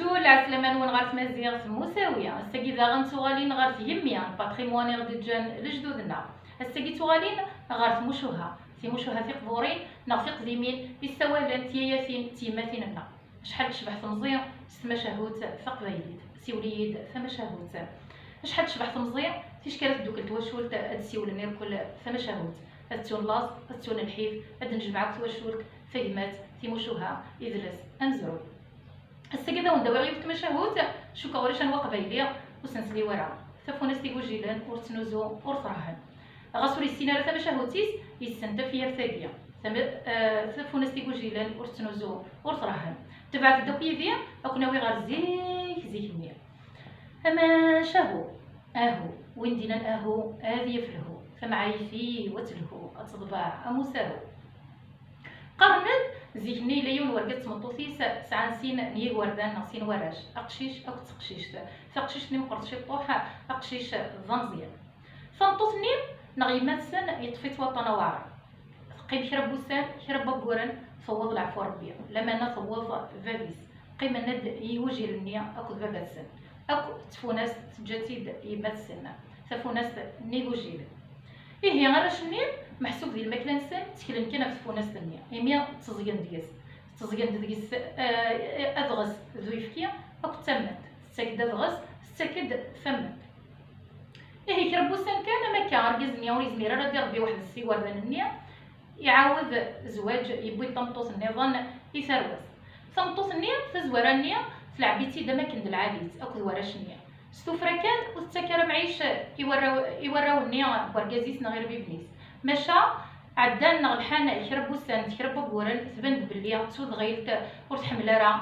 نزول عسلامة نون غارت مزيغ مساوية الساكي ذا غنتوغالين غارت يميا باتريموانيغ دي جان لجدودنا الساكي توغالين غارت مشوها سي مشوها في قبورين نغفيق زيمين يستوالن تياثين تيماثيننا شحال تشبح تمزيان ستمشاهوت فقبايليت سيوليد ثمشاهوت شحال تشبح تمزيان تيشكالت دوك التواشولت هاد سيولني الكل ثمشاهوت هاد تون لاص هاد تون الحيف هاد نجمعك تواشولت فهمات تيموشوها إذلس أنزرول الساكي ذا ونداوي غير تمشاهوت شوكا وريش نوا قبايلية وسنسلي ورا ثفوناس تيقول جيلان ورتنوزو ورتراهن غاسولي السينارة تمشاهوتيس يسنت فيها ثاقية ثفوناس تيقول جيلان ورتنوزو ورتراهن تبعت دوك يديا أكناوي غار زيك مير أما شاهو أهو وين دينا أهو هذي يفلهو فمعايفي وتلهو أتضبع أموساهو قرنت زيكني ليون ورقت مطوثيس سعان سين نيق وردان نغسين وراش أقشيش أو تقشيش فقشيش نيم قرطشي طوحة أقشيش ضمزيان فنطوثني نغيمات سن يطفيت وطنا وعرا قيم كرب بوسان كرب بقورن فوض العفو ربي لما نفوض فابيس قيم ند يوجي للنيا أكو فابات سن أكو تفوناس تجاتيد يبات سن تفوناس نيجوجيل هي غير نيم محسوب ديال الماكله نسان تكلم كان في تفوناس النيا يميا تزيان ديس أدغس ذويفكيا أكو تمت ساكد أدغس ساكد ثمت هي كربوسان كان ما كان رجز نيا وريزميرا راه دير ربي واحد السيوار ذا النيا يعاود زواج يبوي طمطوس النظام يثروس طمطوس النيا تزوار النيا في العبيتي دا ما كند العاديت اكو وراش النيا ستوفرا كان وتسكر معيش يوراو النيا بركازيس غير بيبنيس مشى عدان الحان يخربو السان تخربو بورن تبند بلي تسود غيرت ورتحمل راه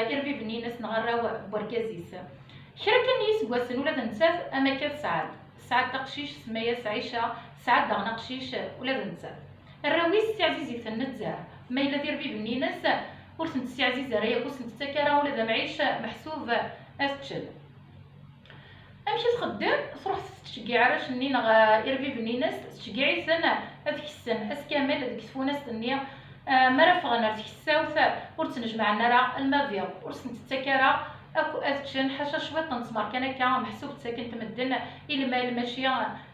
يربي بنينس نغراو بركازيس شركه نيس كواسن ولا تنساف اما كان سعاد تقشيش سمايا سعيشه سعاد دغ نقشيش ولا تنساف الراويس عزيزي تنتزار ما الا دير بي بنينس ورسنت سي عزيزه راهي كوسنت تسكره ولا ذا معيش محسوب استشل امشي تخدم تروح تشقي عراش نين يربي بنينس تشقيعي سنه هذيك السنه اسكامل هذيك تفوناس النيا مرا فغنا هذيك الساوث ورتنجمع نرا المافيا ورسنت تسكره اكو استشن حاشا شويه تنسمر كان كا محسوب ساكن تمدن الى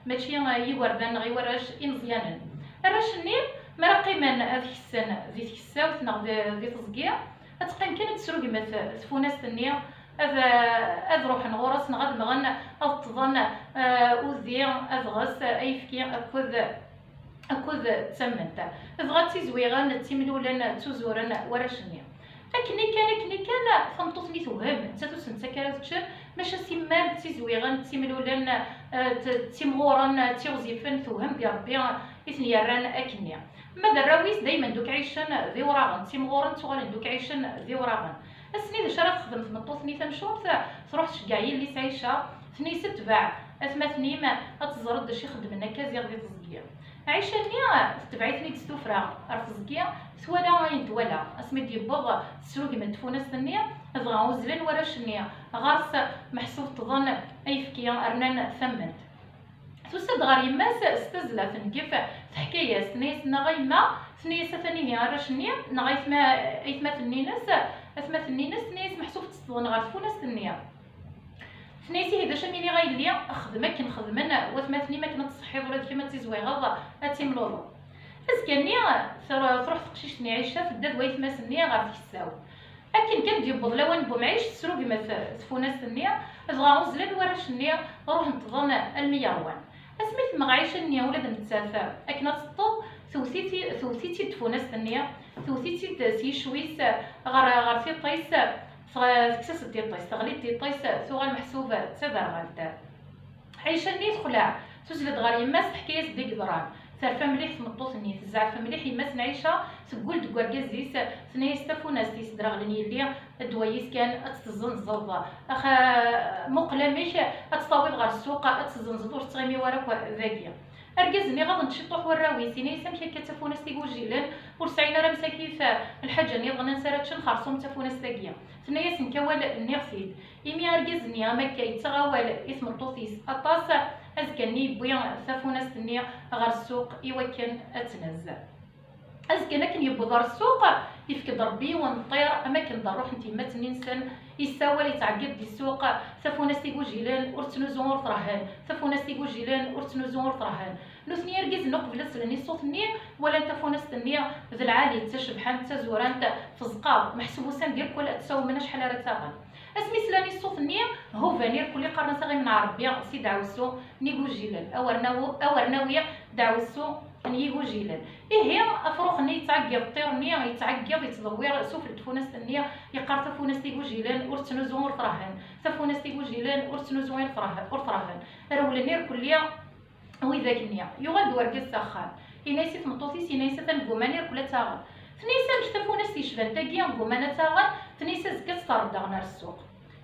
ماشي يوردان غي وراش مزيانا راش نين مرا قيمان هذيك السنه ذيك الساوث نغ ذي تزكيا تقيم كانت تسروق مثل تفوناس النيا هذا روح نغرس نغد مغن تظن وذي اذغس ايفكي اكوذ تسمنت بغات زويغان تيملولن تزورن وراشنيا كني كان فمطوطني توهم تاتوسن سكراتشن ماشي سيمال تيزويغان تيملولن تيمغورن تيوزيفن توهم بربي يثنيران اكنيا ماذا الراويس دايما دوك عيشن ذي وراغن تيمغورن توغالن دوك عيشن ذي وراغن السنين ذا شرا تخدم في مطوطني تمشوط تروح تشقعي اللي سايشه ثني ستباع اثمثني ما تزرد داش يخدم لنا كازيغ ديال الزكيه عايشه نيا تبعثني تستوفرا راه الزكيه سوالا ينتولا اسمي ديبوغ تسوق من تفوناس النيا بغا وزلن وراش النيا غارس محسوب تظن ايفكيا ارنان ثمنت توسد غار يماس استزلا تنقف حكايه سنيس نغيما سنيس ثاني هي راش النيا نغيث ما ايثمات النيناس اثمات النيناس نيس محسوب تظن غار تفوناس النيا ثنيسي هذا شميني غايليا خدمك نخدمن وثماتني ما كانت تصحيض ولا كيما تيزوي غضا اتيملولو اسكني تروح تقشيشني عيشه في الداد ويثماس النيا غار تكساو اكن كان ديبوض لوان بومعيش تسرو كما تفوناس النيا بغا وزلن وراش النيا روح نتظن الميروان اسميت مغايش النيا ولا نتسافى اكنا تطو ثوثيتي تفوناس النيا ثوثيتي سي شويس غار في طيس تكسس ديال طيس تغليت ديال طيس ثوغال محسوبه تسدر غالتا عايشه ني تخلع تزلد غار يماس حكايه ديك دران تعرف مليح تمطوط ني تزعف مليح يماس نعيشه تقول دكوركازيس ثنايا ستافوناس تيسدرغلني ليا الدوايس كان تتزنزض اخ مقلميش تطاويل غار السوق تتزنزض واش تغيمي وراك ذاكيه اركزني غادا نشطوح وراوي سيني سامحي كتفوناس تيقول جيلان ورسعينا راه مساكيف الحاجه ني غنا نسرات نخرصوم تفوناس تاكيا ثنايا سنكوال النيرسيد يمي اركزني ما كيتغاول اسم الطوفيس اطاس ازكني بويا تفوناس النيا غار السوق يوكن اتنزل ازكنا كن يبو دار السوق يفكد ربي ونطير اما كن نروح نتيما تنينسن يساوى لي تعقد دي السوق ثفونا سيغو جيلان ورتنوزون ورطرهان ثفونا سيغو جيلان ورتنوزون ورطرهان نوثني ركز نقبل سلني الصوت النير ولا تفونا ستنيا ذا العالي تشبحان تزوران فزقا محسوبوسان ديال كل تساوي من شحال راه تاغن اسمي سلاني الصوت النير هو فانير كل قرن صغير من عربيه سي دعوسو نيغو جيلان اورناويه دعوسو نيغو جيلان هي افروخ ني يتعقب طيرني يتعقب يتضوير سوف تفونس النية يقار تفونس تيغو جيلان ورتنوزون ورطراهن تفونس تيغو جيلان ورتنوزون ورطراهن رول نير كليا وذاك النية يغاد ورقز ساخان ينايسي تمطوطيس ينايسي تنقومانير كل تاغن ثنيسا مشتفونس تيشفان تاكيا نقومانا تاغن ثنيسا زكا تطرد داغنا السوق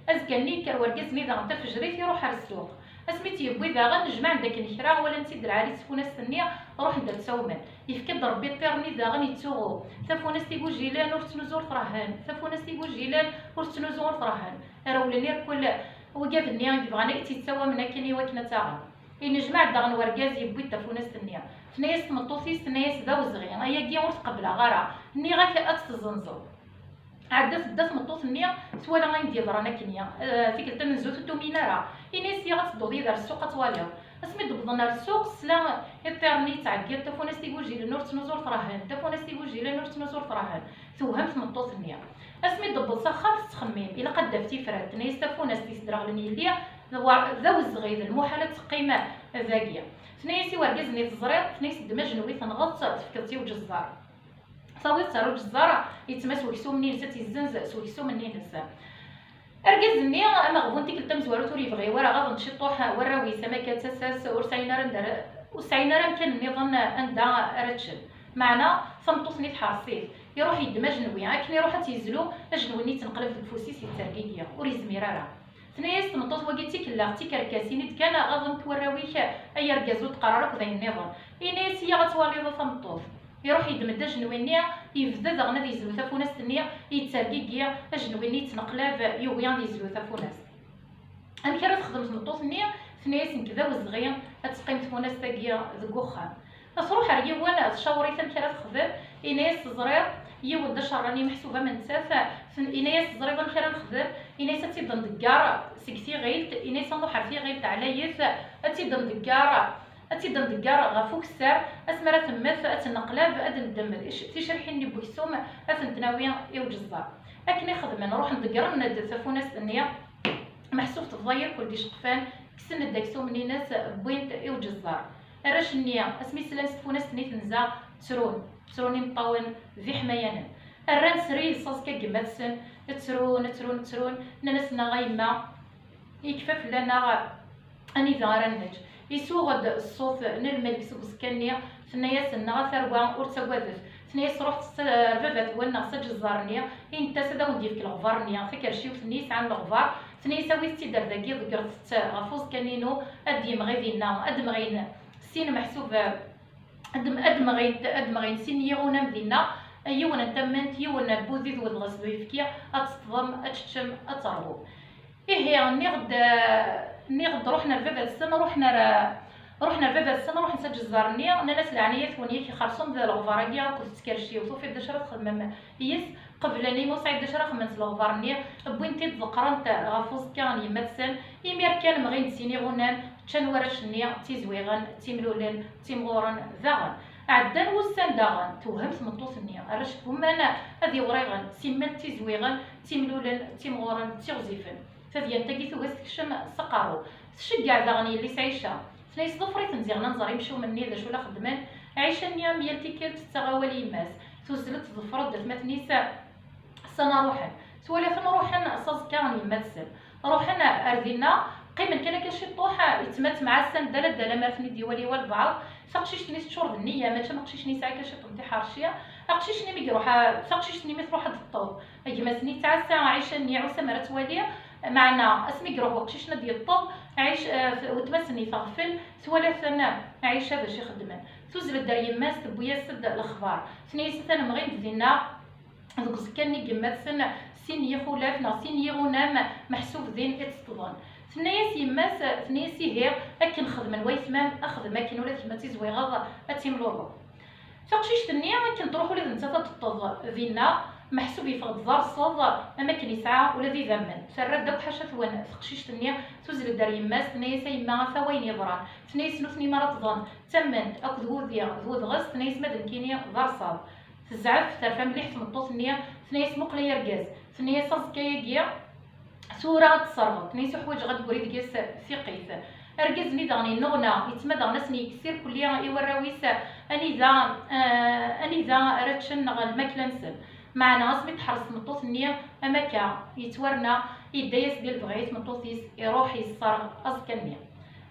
ازكاني كورقز ني داغن تفجريت يروح على السوق اسميتي يبوي داغن نجمع داك الكرا ولا نسيد العريس تفونس النية روح ندير تساومان يفكد ربي طيرني داغن يتسوغو ثفونس تيغو جيلان ورتنوزور فرهان ثفونس تيغو جيلان ورتنوزور فرهان رولنير كل وقاف النية يبغانا تيتساوى من هكاني وكنا تاغن ينجمع داغن ورقاز يبوي تفونس النية ثنايس تمطوطيس ثنايس داوزغي هي كي ورت قبلها غارة ني غاك اتزنزو عدات دات مطوط النية سوالا غندير رانا كنيا فيك تنزو تومينارا يناس غتدوضي دار السوق طواليا اسمي دبضنا السوق سلا يطيرني تعقد تفونس تيغو جيل نور تنزور فراهن تفونس تيغو جيل نور تنزور فراهن توهمت مطوط النية اسمي دبض سخر تخميم الا قد دفتي فرات نايس تفونس تيسدرغلني ليا ذو الزغيد المحالة قيمة ذاكية ثنايسي ورقزني الزرير ثنايس دمجنوي تنغط تفكرتي وجزار صاوي تصارو الجزارة يتماس وكسو منين نسا تيزنز سوكسو منين نسا اركزني اما غبونتي كلتا مزوارو توري بغي ورا غاض نشطوح وراوي سمكة تساس ورساينا رندر وساينا راه كان نظن اندا راتشل معنا صمتوصني تحرصيف يروح يدمج نويا كني يروح تيزلو اجنوني تنقلب في الفوسيس يتركيكيا وريزميرا راه ثنايا تمطوط وقيتي كلا اختي كركاسيني كان غاضن توراويك اي ركازو تقرارك ذا النظام يناس هي غتوالي ذا تمطوط يروح يدمد اجنوينيا يبدا داغنا ديزلو ثافوناس النية يتسرقيكيا اجنويني تنقلاب يوغيان ديزلو ثافوناس انا كي راه تخدم تمطوط النية ثنايا كذا وزغيا تسقيم ثفوناس تاكيا ذك وخان تروح راه يوانا تشاوري ثم كي راه تخدم يناس زرير يود راني محسوبه من تسافا يناس زريبه كي راه نخدم يناس تيبدا ندكار سكتي غيلت يناس نروح عرفتي غيلت على يث تيبدا ندكار غفوك السار اسمرا تمث اتنقلاب ندمد تيشرحيني بوكسوم اتنتناويه يوجزار لكن يخدم نروح ندكر ند ثفوناس النيه محسوب تضير كل دي شقفان كسن داكسو مني ناس بوينت يوجزار راش النيه اسمي سلاس ثفوناس ني تنزا تروني مطاون ذي حمايانا الران سري صاص كماتسن ترون ناسنا غايما يكفاف لنا اني ذارنج يسوغد الصوت نرمل بسوس كانيا ثنايا سنا ثروه ورتوادف ثنايا روحت رفافات وانا سجزارنيا انت سدا ودي فيك الغفارنيا فكرشي وثنيس عن الغفار ثنايا سوي تيدار داكي ذكرت غفوز كانينو ادي مغيدينا ادمغين سين محسوب ادمغين سين يغونا مدينا يونا تمنت يونا بوذيذ والغسل يفكيا اتصدم اتشم اترغو هي نغد رحنا لباب السنه رحنا لباب السنه روح نسجل الزارنيه انا ناس العنيه ثوانيه كي خرصهم ذا الغفاريه كنت تكرشي وصوفي دشره تخمم يس قبل اني موسعد دشره خمس الغفارنيه بوينتي تذكرنت غفوز كان يمثل يمير كان مغين سيني غنان تشان ورش النيه تيزويغن تيملولن تيمغورن ذاغن عدان وسان داغن توهمت مطوس النيه رش بومانا هذه وريغن سيمال تيزويغن تيملولن تيمغورن تيغزيفن فديا نتاكي ثوغاس تكشم سقارو تشجع داغني اللي سعيشه ثنايس ضفري تنزيغنا نزار يمشيو مني ذا شو لا خدمان عايشه نيا ميالتي كيلت تغاولي ماس توزلت ضفرت درت مثنيسا سنا روحن سوالي ثم روحن صاز كان يمثل روحن اردينا قيمه كان كاشي طوحه يتمات مع السن دالا مارفني ديوالي والبعض فقشيش نيس تشرب النيه ما تمقشيش نيس عاكا شي طمتي حارشيه اقشيش ني ميروحا فقشيش ني مثل واحد الطوب اجي مسني تاع الساعه عايشه ني عوسه مرات واليه معنا اسمي كروح وقشيشنا ديال الطب عايش وتمسني تغفل ثلاثنا عايشه باش يخدمن توزل الدار يماس بويا سد الاخبار ثنيس انا مغين دينا دوك سكاني كمات سن سين يخولافنا سين يغونام محسوب ذين اتستظن ثنيس يماس ثنيس هي اكن خدمن ويثمام اخذ ماكن ولا كما تيزوي غض اتيملورو فقشيش النيه كنت تروحوا لي نتا تطض ذينا محسوب يفقد زار الصوض اما كان يسعى ولا ذي ذمن سرد داك حاشا ثوان تقشيش النية توزل الدار يماس ثنيا سيما ثوين يضران ثنيا سنو ثني مرات ظن تمنت اكد ذوذيا ذوذ غس ثنيا سماد مكينيا ضار صاب تزعف ترفع مليح تمطوط النية ثنيا سمو قليا ركاز ثنيا صاص كيا سورة تصرغ ثنيا حوايج غتقولي ديال ثقيث اركز ني دغني نغنا يتما دغنا سني كسير كليا يوراويس اني ذا راتشن غ الماكله نسل معنا سميت حرص مطوط النية اماكا يتورنا يدايس ديال بغيت مطوطيس يروح يصرغ ازكا النية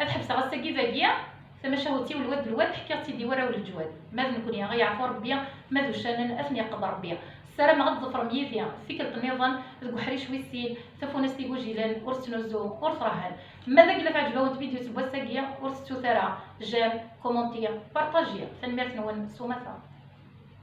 هاد حبسه غساكي ذاكيه ثما شهوتي والواد حكيتي دي ورا ولد الجواد ماذا نكون يا غيعفو ربي ماذا شانن اثني قدر ربي السلام غتظفر ميثيا فكرة النظام ذو حريش ويسين تفونس تيقو جيلان ورسنوزو ورفرهان ماذا قلا فعجباو فيديو تبوا ساقيه ورستو ثرا جيم كومونتير بارطاجيه تنميرت نون سومثا